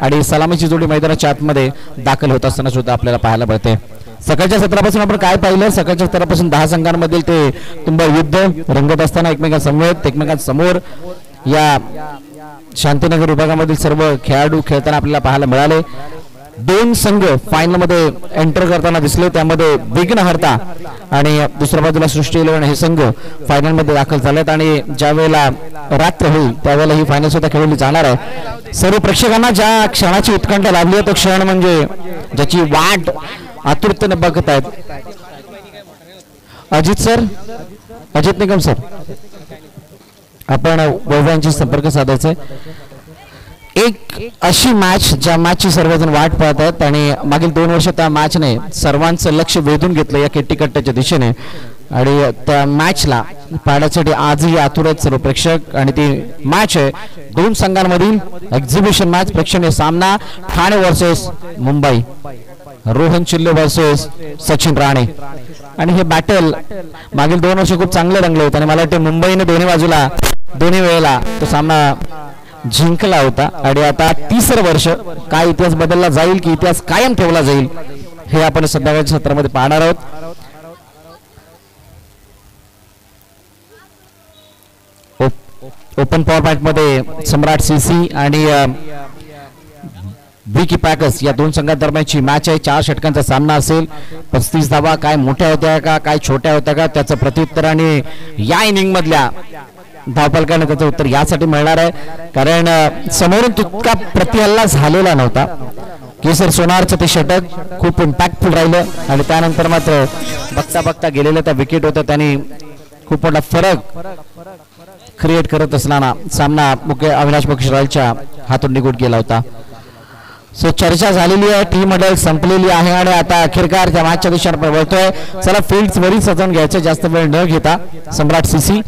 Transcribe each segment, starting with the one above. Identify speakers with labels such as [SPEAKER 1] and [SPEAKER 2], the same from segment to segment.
[SPEAKER 1] आणि सलामीची जोडी मैदानाच्या आतमध्ये दाखल होत असताना सुद्धा आपल्याला पाहायला मिळते. सकाळच्या सत्रापासून आपण काय पाहिलं, सकाळच्या सत्रापासून 10 संघांमधील ते तुंबळ युद्ध रंगत असताना एकमेकांसमोर या शांतीनगर विभागामधील सर्व खेळाडू खेळताना आपल्याला पाहायला मिळाले. 2 संघ फायनल मध्ये एंटर करताना दिसले, त्यामध्ये विघ्नहर्ता आणि दुसऱ्या बाजूला सृष्टी 11 हे संघ फायनल मध्ये दाखल झालेत आणि ज्या वेळेला रात्र होईल त्यावेळेला ही फायनल सुद्धा खेळली जाणार आहे. सर्व प्रेक्षकांना ज्या क्षणाची उत्कंठा लाभली आहे तो क्षण म्हणजे ज्याची वाट आतुरतेने बघत आहेत अजित निकम सर, आपण वैभवांशी संपर्क साधायचे. एक अशी मॅच ज्या मॅचची सर्वजण वाट पाहत आहेत आणि मागील 2 वर्ष त्या मॅचने सर्वांचं लक्ष वेधून घेतलं या केट्टीकट्ट्याच्या दिशेने आणि त्या मॅचला पाहण्यासाठी आजही आतुर आहेत सर्व प्रेक्षक. आणि ती मॅच आहे 2 संघांमधील एक्झिबिशन मॅच, प्रेक्षणीय सामना ठाणे वर्सेस मुंबई, रोहन चिल्ले वर्सेस सचिन राणे. आणि हे बॅटल मागील 2 वर्ष खूप चांगले रंगले होते आणि मला वाटते मुंबईने दोन्ही वेळेला तो सामना जिंकला होता. आणि आता 3रं वर्ष काय इतिहास बदलला जाईल की इतिहास कायम ठेवला जाईल हे आपण संध्याकाळच्या सत्रामध्ये पाहणार आहोत. ओपन पॉवर पॅक मध्ये सम्राट सीसी आणि विकी पॅकर्स या 2 संघांदरम्यानची मॅच आहे. 4 षटकांचा सामना असेल. 35 धावा काय मोठ्या होत्या का काय छोट्या होत्या का त्याचं प्रत्युत्तर आणि या इनिंग मधल्या धावफलकाने त्याचं उत्तर यासाठी मिळणार आहे कारण समोरून तितका प्रतिहल्ला झालेला नव्हता. केसर सोनारचं ते षटक खूप इम्पॅक्टफुल राहिलं आणि त्यानंतर मात्र बघता गेलेल्या त्या विकेट होत्या त्यांनी खूप मोठा फरक क्रिएट करत असताना सामना मुख्य अविनाश बक्षरालच्या हातून निघून गेला होता. सो चर्चा झालेली आहे, टीम मॉडेल संपलेली आहे आणि आता अखेरकार त्या मॅचच्या दिशेने आपण वळतोय. चला फील्ड वरील सजवून घ्यायचं, जास्त वेळ न घेता सम्राट सीसी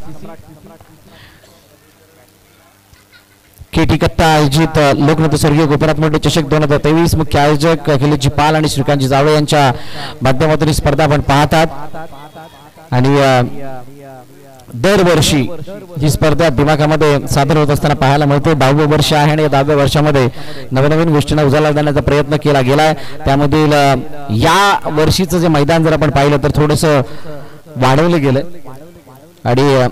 [SPEAKER 1] केटीकट्टा आयोजित लोकनृत्य स्वर्गीय गोपीनाथ मुंडे चषक 2023 मुख्य आयोजक अखिलेशजी पाल आणि श्रीकांतजी जावळे यांच्या माध्यमातून ही स्पर्धा आपण पाहतात. आणि दरवर्षी ही स्पर्धा दिमागामध्ये सादर होत असताना पाहायला मिळते. 10वे वर्ष आहे आणि या 10व्या वर्षामध्ये नवनवीन गोष्टींना उजाळा देण्याचा प्रयत्न केला गेलाय. त्यामधील या वर्षीचं जे मैदान जर आपण पाहिलं तर थोडंसं वाढवलं गेलं आणि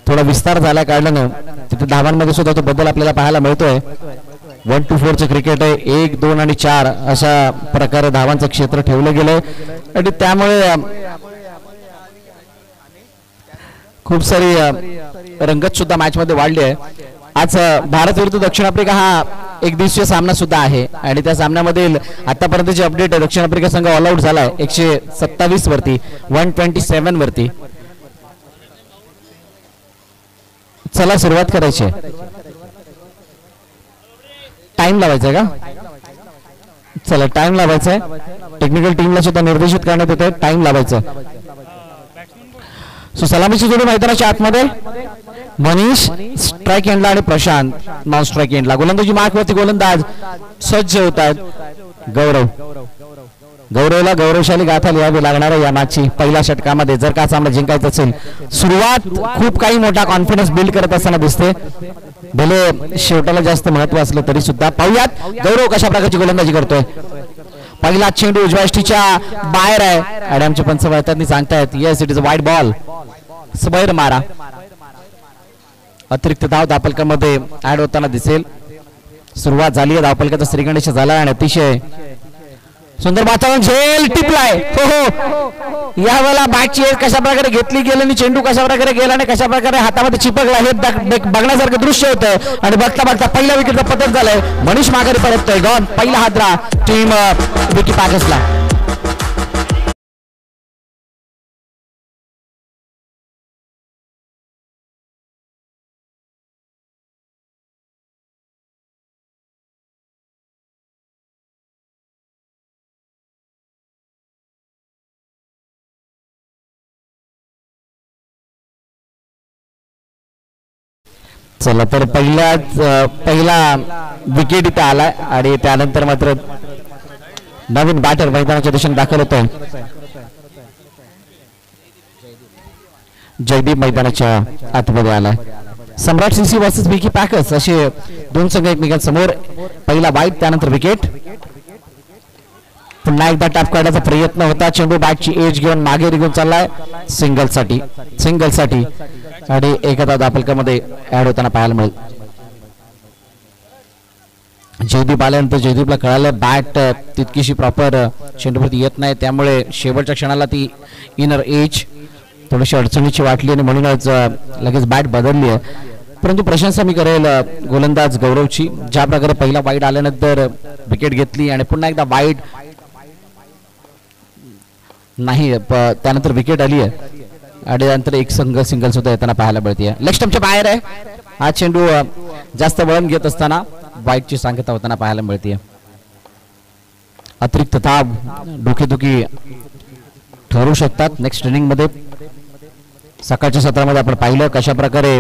[SPEAKER 1] थोडा विस्तार झाल्या कारणानं तिथे धावांमध्ये सुद्धा तो बदल आपल्याला पाहायला मिळतोय. 1 to 4चं क्रिकेट आहे. 1, 2 आणि 4 अशा प्रकारे धावांचं क्षेत्र ठेवलं गेलंय आणि त्यामुळे खूप सारी रंगत सुद्धा मॅच मध्ये वाढली आहे. आज भारत विरुद्ध दक्षिण आफ्रिका हा एक दिवसीय सामना सुद्धा आहे आणि त्या सामन्यामधील आतापर्यंतची अपडेट आहे. दक्षिण आफ्रिका संघ ऑल आउट झालाय 127 वरती 127 वरती. चला सुरुवात करायची आहे. टाइम लावायचा आहे का? चला टाइम लावायचा आहे. टेक्निकल टीमला सुद्धा निर्देशित करण्यात येत आहे टाइम लावायचा. सो सलामीची जोडी मैदानाच्या आतमध्ये मनीष स्ट्राईक एंडला आणि प्रशांत नॉन स्ट्राईक एंडला. गोलंदाजी मार्कवरती गोलंदाज सज्ज होत आहेत. गौरवला गौरवशाली गाथा लिहावी लागणार आहे या मॅचची. पहिल्या षटकामध्ये जर का सामना जिंकायचा असेल, सुरुवात खूप काही मोठा कॉन्फिडन्स बिल्ड करत असताना दिसते. भले शेवटाला जास्त महत्व असलं तरी सुद्धा पाहूयात गौरव कशा प्रकारची गोलंदाजी करतोय. पहिला चेंडू उजव्या यष्टीच्या बाहेर आहे आणि आमचे पंच वैतांनी सांगतायत yes it is a wide ball. बाहेर मारा. अतिरिक्त धाव धावफलकामध्ये ऍड होताना दिसेल. सुरुवात झाली आहे धावफलकाचा श्रीगणेश झाला आणि अतिशय सुंदर वातावरण झेल टिपलाय. हो यावेळेला बॅटची कशा प्रकारे घेतली गेली आणि चेंडू कशा प्रकारे गेला आणि कशा प्रकारे हातामध्ये चिपकला हे बघण्यासारखं दृश्य होतं. आणि बघता पहिल्या विकेटचा पतन झालंय. मनीष माघारी परततोय. गॉन पहिला हादरा टीम विकी पॅकर्सला. चला तर पहिला विकेट इथे आलाय आणि त्यानंतर मात्र नवीन बॅटर मैदानाच्या दिशेने दाखल होतोय. जयदीप मैदानाच्या आतमध्ये आलाय. सम्राट सीसी वर्सेस विकी पॅकर्स असे 2 संघ एकमेकांसमोर. पहिला वाईट, त्यानंतर विकेट. पुन्हा एकदा टॅप काढण्याचा प्रयत्न होता, चेंडू बॅटची एज घेऊन मागे निघून चाललाय सिंगल साठी आणि एखादा दापलकामध्ये ऍड होताना पाहायला मिळेल. जयदीप आल्यानंतर जयदीपला कळालं बॅट तितकीशी प्रॉपर चेंडूवरती येत नाही, त्यामुळे शेवटच्या क्षणाला ती इनर एज थोडीशी अडचणीची वाटली आणि म्हणूनच लगेच बॅट बदलली आहे. परंतु प्रशंसा मी करेल गोलंदाज गौरवची, ज्या प्रकारे पहिला वाईट आल्यानंतर विकेट घेतली आणि पुन्हा एकदा वाईट नाही, त्यानंतर विकेट आली आहे आणि त्यानंतर एक सिंगल सुद्धा येताना पाहायला मिळते. लेग स्टंपच्या बाहेर आहे हा चेंडू, जास्त वळण घेत असताना वाईटची सांगता होताना पाहायला मिळते. अतिरिक्त दाब डोकेदुखी ठरू शकतात नेक्स्ट इनिंग मध्ये. सकाळच्या सत्रामध्ये आपण पाहिलं कशा प्रकारे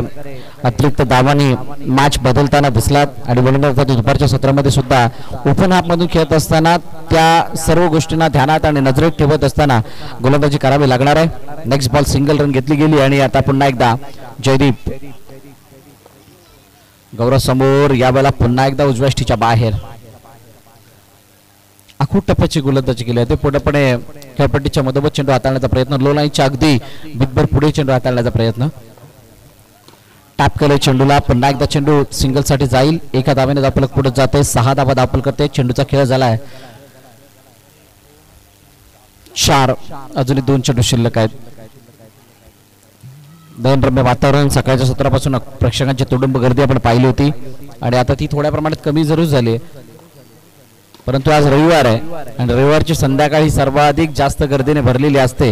[SPEAKER 1] अतिरिक्त दाबाने मॅच बदलताना दिसलात आणि म्हणून दुपारच्या सत्रामध्ये सुद्धा ओपन हाफ मधून खेळत असताना त्या सर्व गोष्टींना ध्यानात आणि नजरेत ठेवत असताना गोलंदाजी करावी लागणार आहे. नेक्स्ट बॉल सिंगल रन घेतली गेली आणि आता पुन्हा एकदा जयदीप गौरव समोर, यावेळेला पुन्हा एकदा उजव्या स्टीच्या बाहेर अखूट टप्प्याची गोलंदाजी केली आहे. पूर्णपणे खेळपट्टीच्या मधोमध चेंडू हाताळण्याचा प्रयत्न, लो लाईनच्या अगदी बिगभर पुढे चेंडू हाताळण्याचा प्रयत्न. टॅप केलं चेंडूला, पुन्हा एकदा चेंडू सिंगल साठी जाईल, एका धावेने धावफलक पुढे जाते, 6 धावा धावफल करते. चेंडूचा खेळ झालाय 4, अजूनही 2 चेंडू शिल्लक आहेत. दयनरम्य वातावरण, सकाळच्या सत्रापासून प्रेक्षकांची तुडुंब गर्दी आपण पाहिली होती आणि आता ती थोड्या प्रमाणात कमी जरूर झाली, परंतु आज रविवार आहे आणि रविवारची संध्याकाळी सर्वाधिक जास्त गर्दीने भरलेली असते.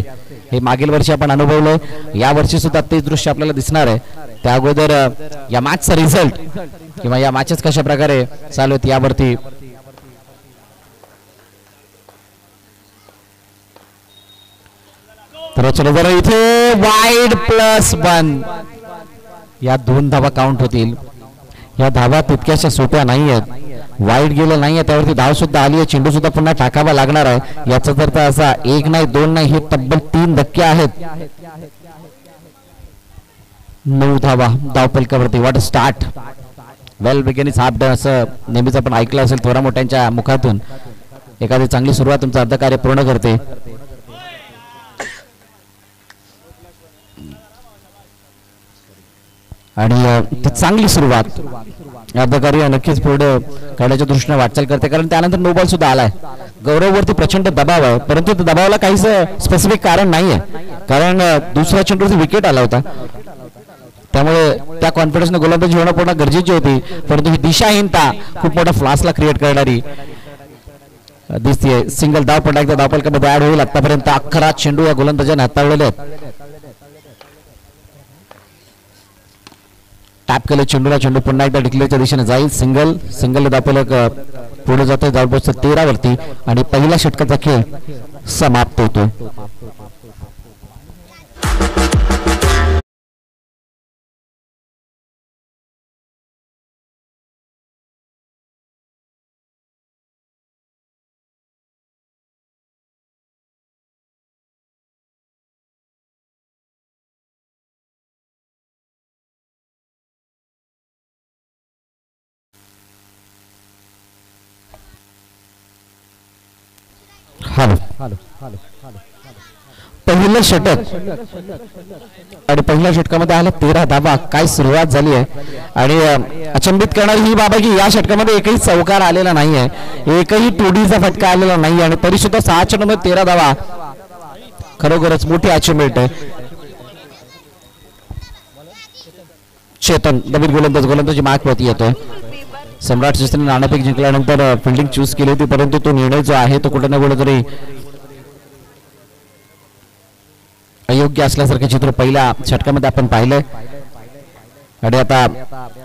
[SPEAKER 1] हे मागील वर्षी आपण अनुभवलं, या वर्षी सुद्धा तेच दृश्य आपल्याला दिसणार आहे. त्या अगोदर या मॅचचा रिझल्ट किंवा या मॅचेस कशा प्रकारे चालू आहेत यावरती तर चलो जरा इथे वाईड +1, या 2 धावा काउंट होतील. या धावा तितक्याशा सोप्या नाही आहेत, वाईट गेलं नाहीये, त्यावरती धाव सुद्धा आली आहे, चेंडू सुद्धा पुन्हा टाकावा लागणार आहे. याचा अर्थ असा 1 नाही 2 नाही, हे तब्बल 3 धक्के आहेत. 9 धावा धावफलकावरती. What start, well begin is half done असं नेहमीच आपण ऐकलं असेल थोड्या मोठ्यांच्या मुखातून. एखादी चांगली सुरुवात तुमचं अर्धकार्य पूर्ण करते. आणि ती चांगली सुरुवात अर्धकार्य नक्कीच पुढे करण्याच्या दृष्टीने वाटचाल करते, कारण त्यानंतर नो बॉल सुद्धा आलाय. गौरववरती प्रचंड दबाव आहे, परंतु त्या दबावाला काहीच स्पेसिफिक कारण नाहीये, कारण दुसऱ्या चेंडूवरती विकेट आला होता, त्यामुळे त्या कॉन्फिडन्सने गोलंदाजी होणं पूर्ण गरजेची होती. परंतु ही दिशाहीनता खूप मोठा फ्लासला क्रिएट करणारी दिसतीये. सिंगल धाव पुन्हा एकदा धावफलकामध्ये ऍड होईल. आतापर्यंत 11 चेंडू या गोलंदाजाने हाताळलेले आहेत. टॅप केलं चेंडूला, चेंडू पुन्हा एकदा डिक्लेअरच्या दिशेने जाईल. सिंगल धावफलक पुढे जाते जवळपास 13 वरती आणि पहिल्या षटकाचा खेळ समाप्त होतो. पहिलं षटक आणि पहिल्या षटकामध्ये आला 13 धावा. काय सुरुवात झाली आहे आणि अचंबित करणारी ही बाब आहे की या षटकामध्ये एकही चौकार आलेला नाहीये, एकही टोडीचा फटका आलेला नाही आणि तरी सुद्धा 6 चेंडूमध्ये 13 धावा खरोखरच मोठी अचिव्हमेंट आहे. चेतन नवीन गोलंदाजी मार्कवरती येतोय. सम्राट शिस्तीने नाणेफेक जिंकल्यानंतर फिल्डिंग चूज केली होती, परंतु तो निर्णय जो आहे तो कुठे ना कुठेतरी अयोग्य असल्यासारखे चित्र पहिल्या षटकामध्ये आपण पाहिलंय. आणि आता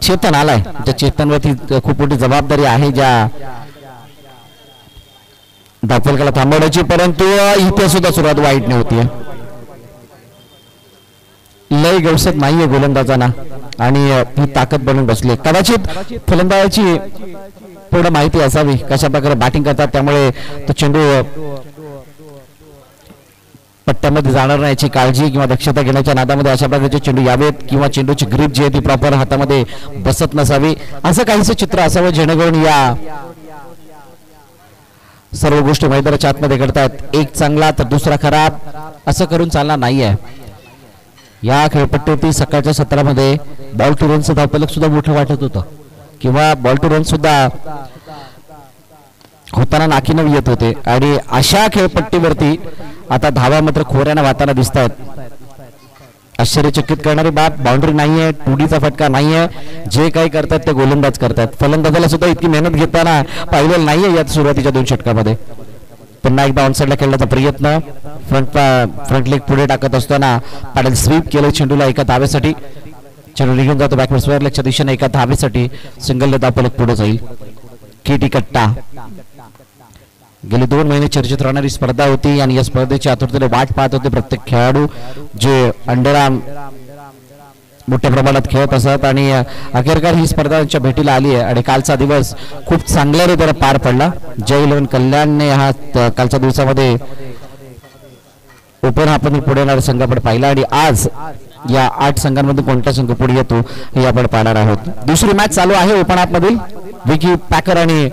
[SPEAKER 1] चेतन आलाय, त्या चेतनवरती खूप मोठी जबाबदारी आहे ज्या धावफलकाला थांबवण्याची, परंतु इथे सुद्धा सुरुवात वाईट नव्हती. लय गवसत नाहीये गोलंदाजांना आणि ही ताकद बनून बसली. कदाचित फलंदाजाची थोडं माहिती असावी कशा प्रकारे बॅटिंग करतात, त्यामुळे तो चेंडू पट्ट्यामध्ये जाणार नाही याची काळजी किंवा दक्षता घेण्याच्या नादामध्ये अशा प्रकारचे चेंडू यावेत किंवा चेंडूची ग्रीप जी आहे ती प्रॉपर हातामध्ये बसत नसावी, असं काहीसं चित्र असावं जेणेकरून या सर्व गोष्टी मैदानाच्या आतमध्ये घडतात. एक चांगला तर दुसरा खराब असं करून चालणार नाहीये. या खेळपट्टीवरती सकाळच्या सत्रामध्ये बॉल टू रनचं धावफलक सुद्धा मोठं वाटत होतं किंवा बॉल टू रन सुद्धा होताना नाकीनं येत होते आणि अशा खेळपट्टीवरती आता धावा मात्र खोऱ्यानं वाहताना दिसत आहेत. आश्चर्यचकित करणारी बाब बाउंड्री नाहीये, 2Dचा फटका नाहीये, जे काही करतात ते गोलंदाज करतात. फलंदाजाला सुद्धा इतकी मेहनत घेताना पाहिलेलं नाहीये या सुरुवातीच्या 2 षटकामध्ये. पुन्हा एकदा ऑनसाइडला खेळण्याचा प्रयत्न, फ्रंट लेग पुढे टाकत असताना पॅडल स्वीप केलं चेंडूला एका धावेसाठी. चेंडू निघून जातो बॅकवर्ड स्क्वेअर लेगच्या दिशेने एका धावेसाठी. सिंगल धावफलक पुढे जाईल. केटी कट्टा गेली 2 महिने चर्चेत राहणारी स्पर्धा होती आणि या स्पर्धेची आतुरतेने वाट पाहत होते प्रत्येक खेळाडू जे अंडरआर्म मोठ्या प्रमाणात खेळत असत आणि अखेरकार ही स्पर्धा त्यांच्या भेटीला आली आहे आणि कालचा दिवस खूप चांगल्या रीतीने पार पडला. जय 11 कल्याणने हा कालच्या दिवसामध्ये ओपन आपण पुढे येणारा संघाकडे पाहिला आणि आज या 8 संघांमधून कोणता संघ पुढे येतो हे आपण पाहणार आहोत. दुसरी मॅच चालू आहे ओपन अप मधील. विकी पॅकर आणि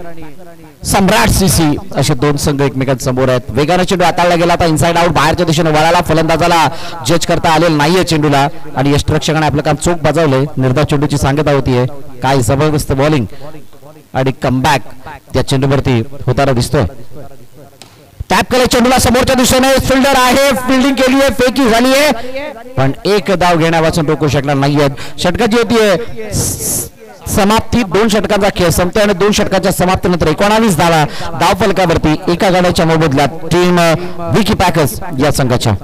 [SPEAKER 1] सम्राट सीसी असे 2 संघ एकमेकांसमोर आहेत. वेगाने चेंडू हाताळला गेला आता इनसाइड आउट बाहेरच्या दिशेने वळाला. फलंदाजाला जज करता आलेलं नाहीये चेंडूला आणि यष्टिरक्षकाने आपलं काम चोख बजावले. निर्धाव चेंडूची सांगता होतीये. काय जबरदस्त बॉलिंग आणि कमबॅक त्या चेंडूवरती होताना दिसतोय. टॅप केलं चेंडूला समोरच्या दिशेने. फिल्डर आहे, फिल्डिंग केली आहे, फेकी झाली आहे पण एक धाव घेण्यापासून रोखू शकणार नाहीयेत. षटकाची होतीये समाप्ती. 2 षटकांचा खेळ संपतोय आणि 2 षटकाच्या समाप्तीनंतर 19 धावा धावफलकावरती एका गड्याच्या मोबदल्यात टीम विकी पॅकर्स या संघाच्या.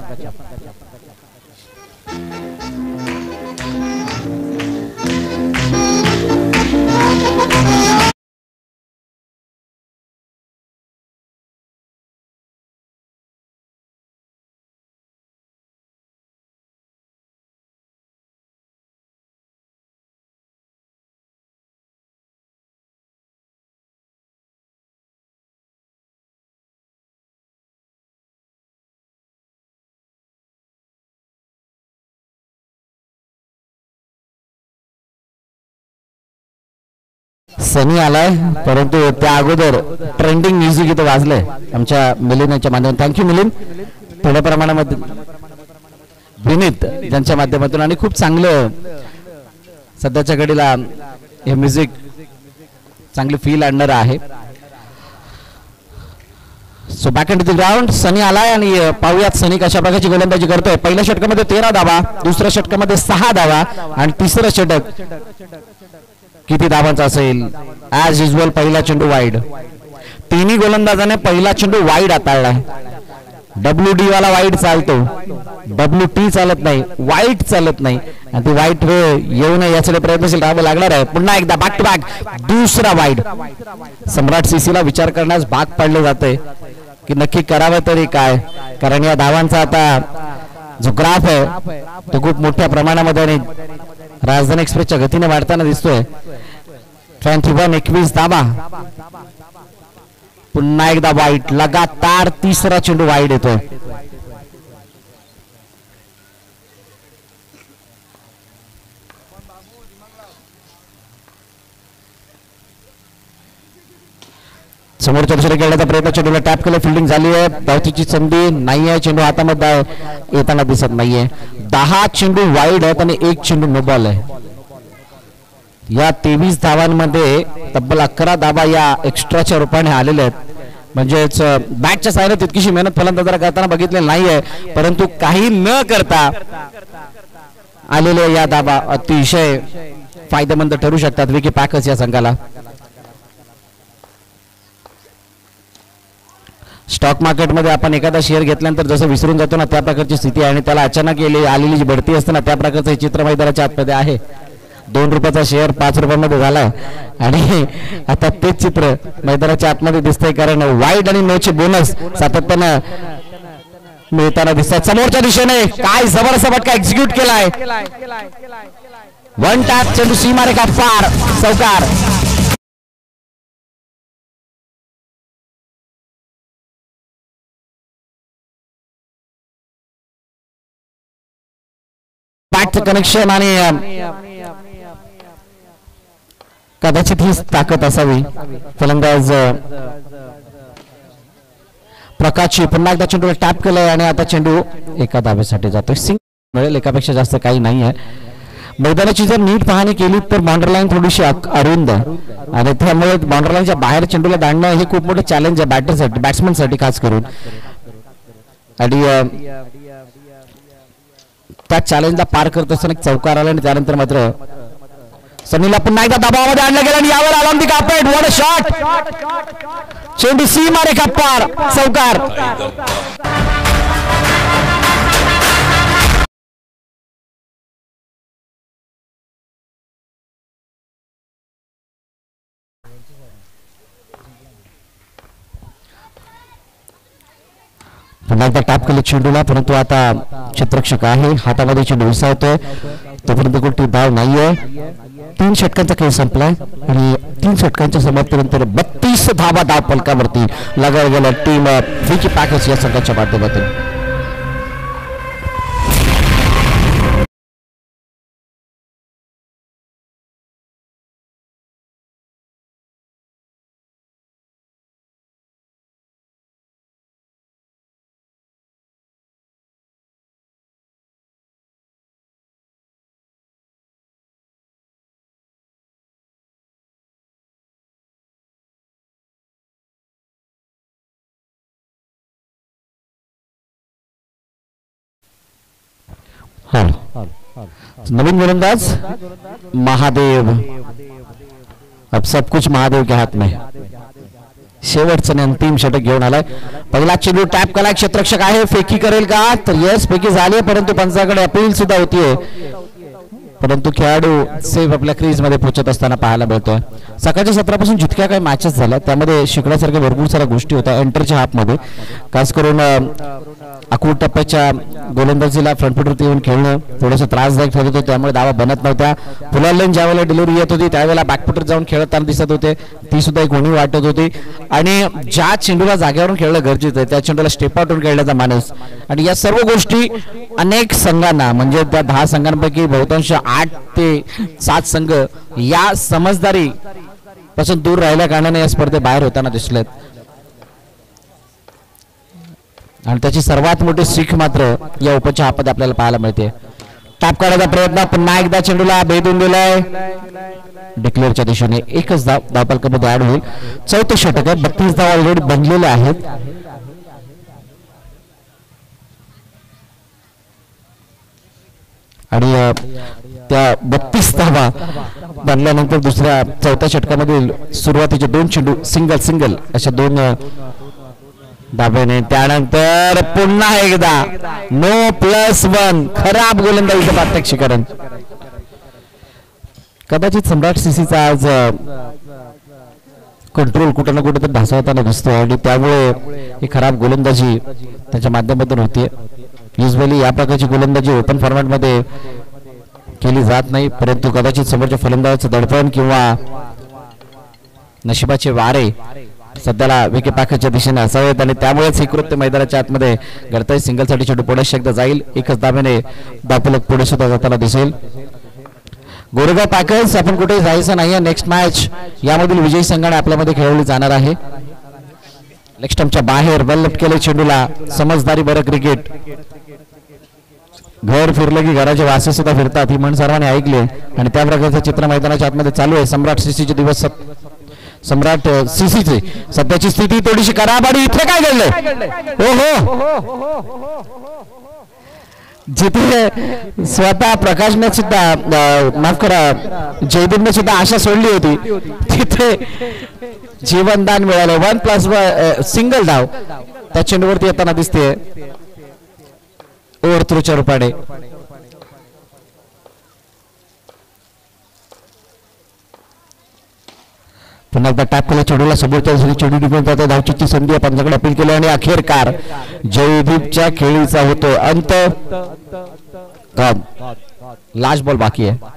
[SPEAKER 1] सनी आलाय परंतु त्या अगोदर ट्रेंडिंग म्युझिक इथं वाजलंय आमच्या मिलिंदच्या माध्यमातून. थँक्यू मिलिंद. थोड्या प्रमाणामध्ये विनीत ज्यांच्या माध्यमातून आणि खूप चांगलं सध्याच्या घडीला हे म्युझिक चांगली फील आणणार आहे. So back in to the ground. Sunny आलाय आणि पाहूयात सनी कशा प्रकारची गोलंदाजी करतोय. पहिल्या षटकामध्ये 13 धावा, दुसऱ्या षटकामध्ये 6 धावा आणि तिसरं षटक किती धावांचा असेल. ऍज युजल पहिला चेंडू वाईड. तिन्ही गोलंदाजाने पहिला चेंडू वाईड हाताळलाय. WD वाला वाईड चालतो, WT चालत नाही, वाईट चालत नाही आणि ती वाईट वेळ येऊ नये यासाठी प्रयत्नशील राहावं लागणार आहे. पुन्हा एकदा बॅक टू बॅक दुसरा वाईड. सम्राट सीसीला विचार करण्यास भाग पाडले जाते की नक्की करावं तरी काय, कारण या धावांचा आता जो ग्राफ आहे तो खूप मोठ्या प्रमाणामध्ये आणि राजधानी एक्सप्रेसच्या गतीने वाढताना दिसतोय. 21 धावा. पुन्हा एकदा वाईट. लगातार तिसरा चेंडू वाईड येतोय. समोरच्या दिशेने खेळण्याचा प्रयत्न. चेंडूला टॅप केलं, फिल्डिंग झाली आहे. धावतीची संधी नाहीये. चेंडू हातामध्ये येताना दिसत नाहीये. 10 चेंडू वाईड आहेत आणि 1 चेंडू नो बॉल आहे. या 23 धावांमध्ये तब्बल 11 धावा या एक्स्ट्राच्या रूपाने आलेल्या आहेत. म्हणजेच बॅटच्या साहाय्याने तितकीशी मेहनत फलंदाजाला करताना बघितलेली नाहीये परंतु काही न करता आलेल्या या धावा अतिशय फायदेमंद ठरू शकतात विकी पॅकर्स या संघाला. स्टॉक मार्केटमध्ये आपण एखादा शेअर घेतल्यानंतर जसं विसरून जातो ना त्या प्रकारची स्थिती आहे आणि त्याला अचानक आलेली जी बढती असते ना त्या प्रकारचं चित्र मैदानाच्या आतमध्ये आहे. 2 रुपयाचा शेअर 5 रुपयामध्ये झालाय आणि आता तेच चित्र मैदानाच्या आतमध्ये दिसतंय कारण वाईड आणि नोचे बोनस सातत्यानं मिळताना दिसतात. समोरच्या दिशेने काय जबरदस्त फटका एक्झिक्यूट केलाय. 1 टॅप चेंडू सीमारेखा पार. चौकार. बॅटचं कनेक्शन आणि कदाचित हीच ताकद असावी. फलंदाज प्रकाशची पुन्हा एकदा चेंडूला टॅप केलंय आणि आता चेंडू एका धावेसाठी जातोय. सिंगल मिळेल, एकापेक्षा जास्त काही नाही आहे. मैदानाची जर नीट पाहणी केली तर बाउंड्री लाईन थोडीशी अरुंद आणि त्यामुळे बाउंड्री लाईनच्या बाहेर चेंडूला दांडणं हे खूप मोठं चॅलेंज आहे बॅटरसाठी, बॅट्समनसाठी खास करून. आणि त्या चॅलेंजला पार करत असताना एक चौकार आला आणि त्यानंतर मात्र सनीला पुन्हा एकदा दबावामध्ये आणलं गेलं आणि यावर आला कापेट. व्हॉट अ शॉट, चेंडू सीमा रेखा पार, चौकार. पुन्हा एकदा टॅप केलं चेंडूला, परंतु आता क्षेत्ररक्षक आहे, हातामध्ये चेंडू विसावतोय, तोपर्यंत कोणती धाव नाहीये. 3 षटकांचा खेळ संपलाय आणि 3 षटकांच्या समाप्तीनंतर 32 धावा धाव फलकावरती लगावल्या गेल्या टीम विकी पॅकर्स या संघाच्या माध्यमातून. नवीन गोलंदाज महादेव, अब सब कुछ महादेव के हाथ में. शेवटचं अंतिम षटक घेऊन आलाय. पहिला चेंडू टॅप केला, क्षेत्ररक्षक आहे, फेकी करेल का? तर यस, फेकी झाली, परंतु पंचाकडे अपील सुद्धा होतीये, परंतु खेळाडू सेफ आपल्या क्रीज मध्ये पोहोचत असताना पाहायला मिळतोय. सकाळच्या सत्रापासून जितक्या काही मॅचेस झाल्या त्यामध्ये शिकण्यासारख्या भरपूर साऱ्या गोष्टी होत्या एंटरच्या हाफमध्ये. खास करून अकूट टप्प्याच्या गोलंदाजीला फ्रंटफुटवरती येऊन खेळणं थोडंसं त्रासदायक ठरत होतं, त्यामुळे धावा बनत नव्हत्या. फुलालेन ज्या वेळेला डिलिव्हरी येत होती त्यावेळेला बॅकफुटर जाऊन खेळताना दिसत होते, ती सुद्धा एक होणी वाटत होती. आणि ज्या चेंडूला जागेवरून खेळणं गरजेचं आहे त्या चेंडूला स्टेप आउटून खेळण्याचा मानस, आणि या सर्व गोष्टी अनेक संघांना म्हणजे त्या 10 संघांपैकी बहुतांश 8 ते 7 संघ या समजदारी पासून दूर राहिल्या कारणाने या स्पर्धेत बाहेर होताना दिसलेत. आणि त्याची सर्वात मोठी सीख मात्र या उपचहामध्ये आपल्याला पाहायला मिळते. टॅप काढायचा प्रयत्न, पुन्हा एकदा चेंडूला भेदून दिलाय डिक्लेअरच्या दिशेने. एकच धाव धावफलकामध्ये ऍड होईल. चौथं षटक आहे, 32 धाव ऑलरेडी बनलेले आहेत. आणि त्या 32 धावा बनल्यानंतर दुसऱ्या चौथ्या षटकामधील सुरुवातीचे 2 चेंडू सिंगल अशा 2 धाब्याने, त्यानंतर पुन्हा एकदा नो +1 खराब गोलंदाजीचं प्रात्यक्षिकरण. कदाचित सम्राट सीसीचा आज कंट्रोल कुठं ना कुठं तर ढासळताना दिसतो आणि त्यामुळे ही खराब गोलंदाजी त्याच्या माध्यमातून होते. युजली या प्रकारची गोलंदाजी ओपन फॉर्मॅटमध्ये केली जात नाही, परंतु कदाचित समोरच्या फलंदाजाचं दडपण किंवा नशिबाचे वारे सध्याला विकी पॅकरच्या दिशेने असावेत आणि त्यामुळेच ही कृत्य मैदानाच्या आतमध्ये घडतंय. सिंगलसाठी चेंडू पुढे एकदा जाईल, एकच धाब्याने धावफलक पुढे सुद्धा जाताना दिसेल. गोरेगाव पॅकर्स आपण कुठेही जायचं नाहीये. नेक्स्ट मॅच यामधील विजयी संघाने आपल्यामध्ये खेळवली जाणार आहे. लेग स्टंपच्या बाहेर बल्लप केले चेंडूला, समजदारी बरं क्रिकेट. घर फिरलं की घराचे वासे सुद्धा फिरतात ही म्हण सर्वांनी ऐकली आणि त्या प्रकारचं चित्र मैदानाच्या आतमध्ये चालू आहे. सम्राट सीसीचे दिवस, सम्राट सीसीची सध्याची स्थिती थोडीशी खराब आणि इथे काय घडलंय? ओहो, जिथे स्वतः प्रकाशने सुद्धा माफ करा जयदीपने सुद्धा आशा सोडली होती तिथे जीवनदान मिळालं. 1+1 सिंगल धाव त्या चेंडूवरती येताना दिसते ओव्हर थ्रोच्या रूपाने. पुन्हा एकदा टॅप केला चेंडूला, समोरच्या चेंडू निघून जातो. धावचीची संधी पंचाकडे अपील केली आणि अखेरकार जयदीपच्या खेळीचा होतो अंत. लास्ट बॉल बाकी आहे.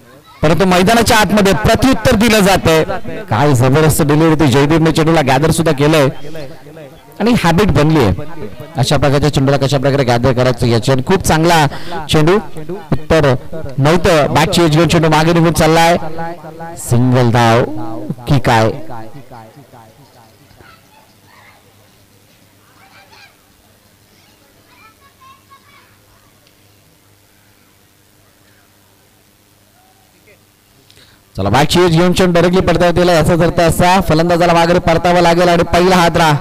[SPEAKER 1] परंतु मैदानाच्या आतमध्ये प्रत्युत्तर दिलं जातंय. काय जबरदस्त डिलिव्हरी जयदीपने चेंडूला गॅदर सुद्धा केलंय आणि हॅबिट बनली आहे अशा प्रकारच्या चेंडूला कशा प्रकारे गॅदर करायचं याची. खूप चांगला चेंडू उत्तर नव्हतं. बॅटची एज घेऊन चेंडू मागे निघून चाललाय. सिंगल धाव की काय. चला बॅटची एज घेऊन चेंडू डायरेक्टली पडता दिला. याचा अर्थ असा फलंदाजाला मागे परतावा लागेल आणि पहिला हादरा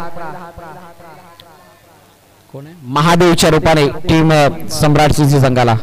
[SPEAKER 1] महादेवच्या रूपाने टीम सम्राट सीसी संघाला.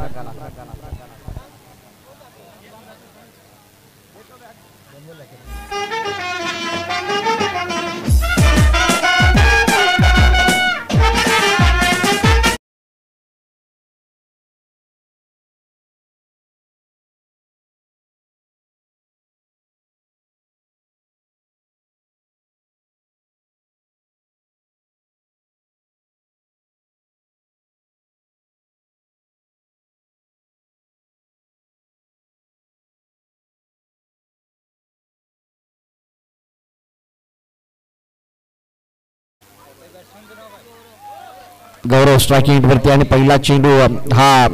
[SPEAKER 1] गौरव स्ट्रायकिंग वरती आणि पहिला चेंडू हा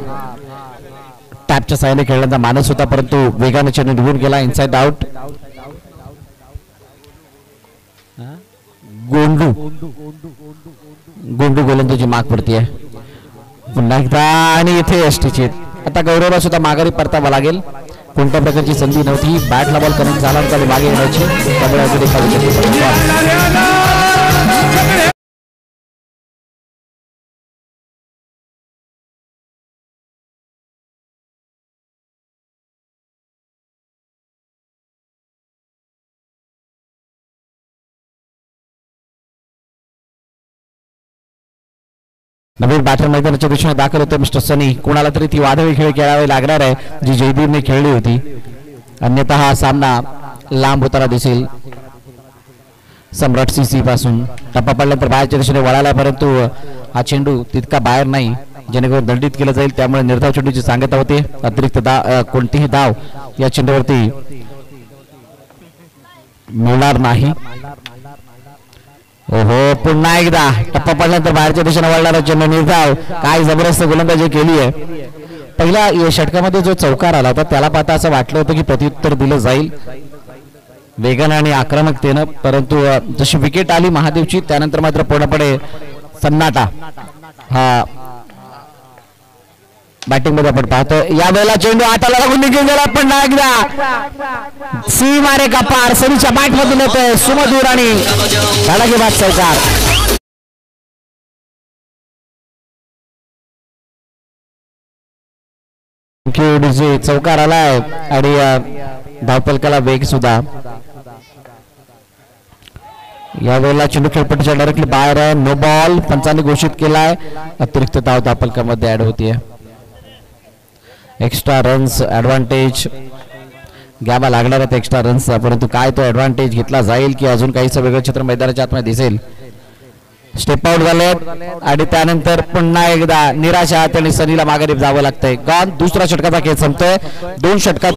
[SPEAKER 1] टॅपच्या साहाय्याने खेळण्याचा मानस होता परंतु वेगाने चेंडू निघून गेला. Inside out. गोंडू गोलंदाजी माग पडती आहे पुन्हा एकदा आणि इथे एसटीची. आता गौरवला सुद्धा माघारी परतावा लागेल. कोणत्या प्रकारची संधी नव्हती. बॅटला बॉल कनेक्ट झाला होता मागे येण्याची. नवीन बॅटर मैदानाच्या दिशेने दाखल होते मिस्टर सनी. कोणाला तरी ती वादळी खेळ खेळावे लागणार आहे जी जयदीपने खेळली होती. अन्यथा हा सामना लांब होताना दिसेल. सम्राट सीसी पासून टप्पा पडल्यानंतर बाहेरच्या दिशेने वळाला परंतु हा चेंडू तितका बाहेर नाही जेणेकरून दंडित केलं जाईल. त्यामुळे निर्धाव चेंडूची सांगता होते. अतिरिक्त कोणतीही धाव या चेंडूवरती मिळणार नाही. ओहो पुन्हा एकदा टप्पा पडल्यानंतर बाहेरच्या दिशेने वळणारा चेंडू निर्धाव. काय जबरदस्त गोलंदाजी केली आहे. पहिल्या षटकामध्ये जो चौकार आला होता त्याला पाहता असं वाटलं होतं की प्रत्युत्तर दिलं जाईल वेगाने आणि आक्रमकतेनं परंतु जशी विकेट आली महादेवची त्यानंतर मात्र पूर्णपणे सन्नाटा हा बॅटिंग मध्ये आपण पाहतो. यावेळेला चेंडू हाताला लागून निघून गेला पण एकदा सी मारे का पार. सनीच्या बॅट मधून येतोय सुमधूर आणि धडाकेबाज चौकार. चौकार आलाय आणि धावपलकाला वेग सुद्धा. यावेळेला चेंडू खेळपट्टीच्या डायरेक्टली बाहेर आहे. नो बॉल पंचांनी घोषित केलाय. अतिरिक्त धाव धावपलकामध्ये ऍड होतीये. एक्स्ट्रा रन्स ऍडव्हान्टेज घ्यावा लागणार आहेत एक्स्ट्रा रन्सचा परंतु काय तो ऍडव्हान्टेज घेतला जाईल की अजून काहीच वेगळं चित्र मैदानाच्या आतमध्ये दिसेल. स्टेप आउट झाले आणि त्यानंतर पुन्हा एकदा निराशा त्यांनी सनीला माघारी जावं लागतंय. गॉन. दुसरा षटकाचा खेळ संपतोय. 2 षटकात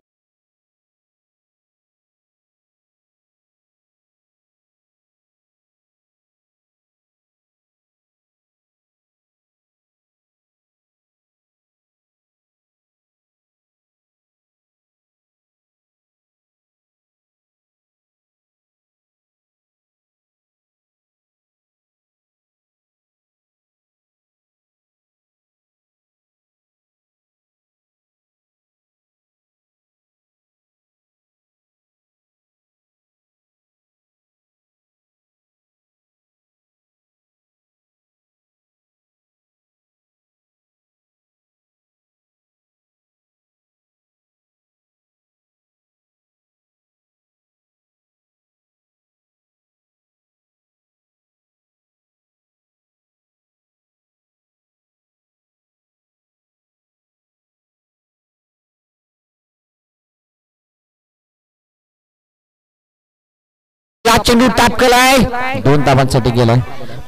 [SPEAKER 1] चेंडू टॅप केलाय. 2 धावांसाठी गेलाय.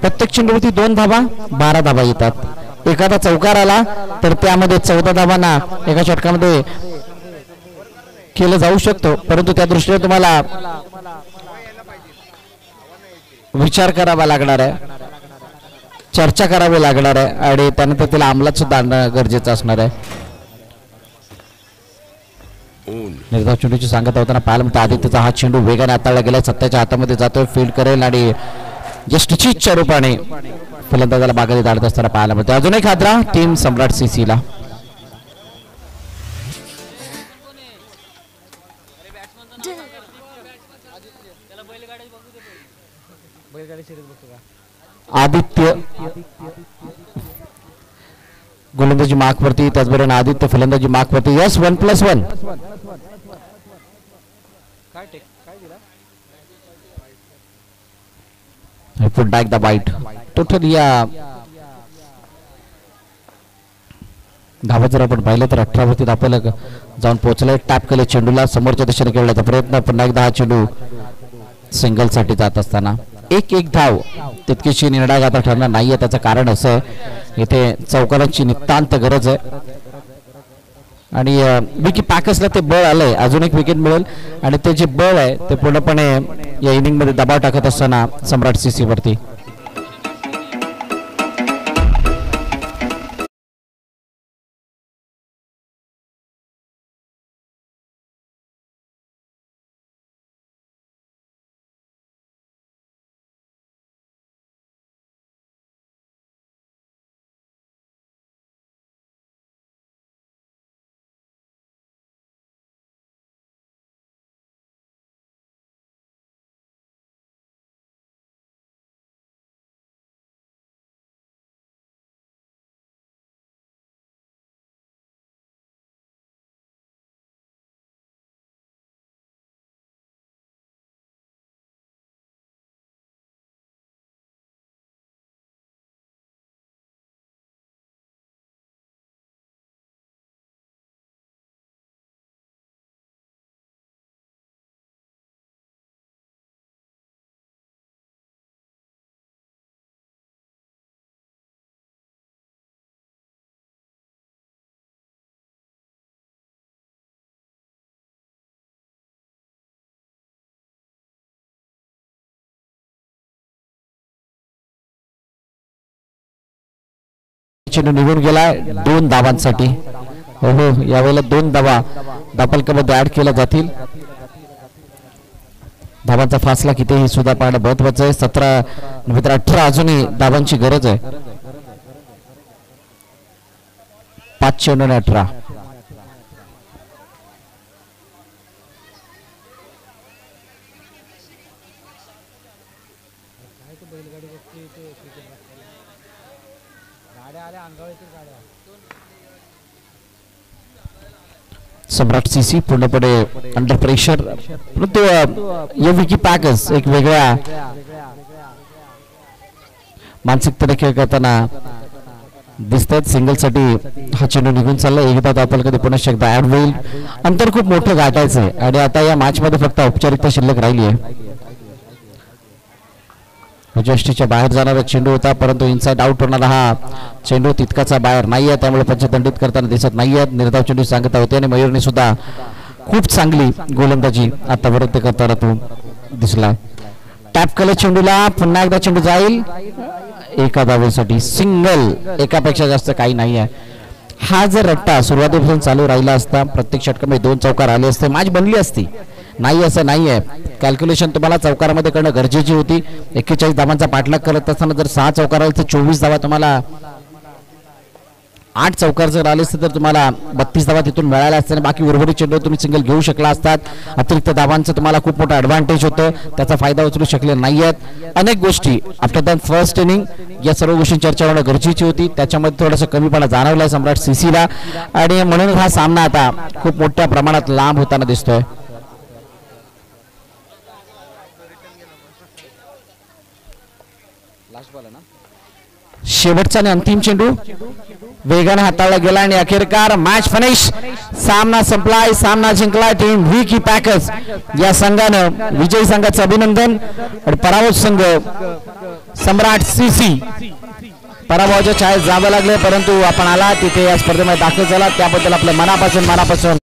[SPEAKER 1] प्रत्येक चेंडूवरती 2 धावा 12 धावा येतात. एखादा चौकार आला तर त्यामध्ये 14 धावांना एका षटकामध्ये केलं जाऊ शकतो, परंतु त्या दृष्टीने तुम्हाला विचार करावा लागणार आहे, चर्चा करावी लागणार आहे आणि त्यानंतर तिला अंमलात सुद्धा आणणं गरजेचं असणार आहे. निर्धाव चेंडूची सांगत होताना पाहायला म्हणतो आदित्यचा हा चेंडू वेगाने हाताळला गेला, सत्याच्या हातामध्ये जातोय, फील्ड करेल आणि जस्टचीच्या रूपाने फलंदाजाला बागायत आणत असताना पाहायला मिळते. अजून एक हादरा टीम सम्राट CC ला. आदित्य गोलंदाजी मार्कवरती, त्याचबरोबर आदित्य फलंदाजी मार्कवरती. Yes 1+1. Put back the bite. Total या धावा जर आपण पाहिलं तर 18 वरती आपल्याला जाऊन पोहोचलाय. टॅप केले चेंडूला, समोरच्या दिशेने खेळण्याचा प्रयत्न, पुन्हा एकदा हा चेंडू सिंगल साठी जात असताना एक धाव तितकीशी निर्णायक ठरणार नाहीये. त्याचं कारण असं इथे चौकारांची नितांत गरज आहे आणि विकी पॅकर्सला ते बळ आलंय, अजून एक विकेट मिळेल आणि ते जे बळ आहे ते पूर्णपणे या इनिंग मध्ये दबाव टाकत असताना सम्राट CC वरती. चेंडू निघून गेला 2 धावांसाठी. हो यावेळेला 2 धावा दापलकामध्ये ऍड केल्या जातील. धावांचा फासला किती हे सुद्धा पाहणं महत्वाचं आहे. 17-18 अजूनही धावांची गरज आहे. 5 चेंडू आणि 18. सम्राट CC पूर्णपणे अंडर प्रेशर, परंतु ये विकी पॅकर्स एक वेगळ्या मानसिकतेने खेळ करताना दिसतात. सिंगल साठी हा चेंडू निघून चालला. एकदा दापल कधी पुन्हा एकदा ऍड होईल. अंतर खूप मोठं गाठायचंय आणि आता या मॅच मध्ये फक्त औपचारिकता शिल्लक राहिली आहे. जस्टीच्या बाहेर जाणारा चेंडू होता, परंतु इनसाइड आउट होणारा हा चेंडू तितकाचा बाहेर नाहीये, त्यामुळे पंचदंडित करताना दिसत नाहीये. निर्धाव चेंडू सांगता होते आणि मयूरने सुद्धा खूप चांगली गोलंदाजी आतापर्यंत करताना तो दिसला. टॅप केलं चेंडूला, पुन्हा एकदा चेंडू जाईल एका धावेसाठी. सिंगल, एकापेक्षा जास्त काही नाही आहे. हा जर रट्टा सुरुवातीपासून चालू राहिला असता, प्रत्येक षटकामध्ये 2 चौकार आले असते, मॅच बनली असती. नाही असं नाही आहे. कॅल्क्युलेशन तुम्हाला चौकारामध्ये करणं गरजेची होती. 41 धावांचा पाठलाग करत असताना जर 6 चौकार आले तर 24 धावा तुम्हाला, 8 चौकार जर आले असते तर तुम्हाला 32 धावा तिथून मिळाल्या असत्या. बाकी उर्वरित चेंडू तुम्ही सिंगल घेऊ शकला असतात. अतिरिक्त धावांचं तुम्हाला खूप मोठा ॲडव्हान्टेज होतं, त्याचा फायदा उचलू शकले नाहीयेत. अनेक गोष्टी आफ्टर दॅन फर्स्ट इनिंग या सर्व गोष्टी चर्चा होणं गरजेची होती. त्याच्यामध्ये थोडासा कमीपणा जाणवलाय सम्राट CC ला आणि म्हणून हा सामना आता खूप मोठ्या प्रमाणात लांब होताना दिसतोय. शेवटचा आणि अंतिम चेंडू वेगाने हाताळला गेला आणि अखेरकार मॅच फिनिश. सामना संपलाय, सामना जिंकला टीम विकी पॅकर्स या संघानं. विजयी संघाचं अभिनंदन आणि पराभूत संघ सम्राट CC पराभवाच्या छायेत जावं लागले, परंतु आपण आला तिथे या स्पर्धेमध्ये दाखल झाला त्याबद्दल आपल्या मनापासून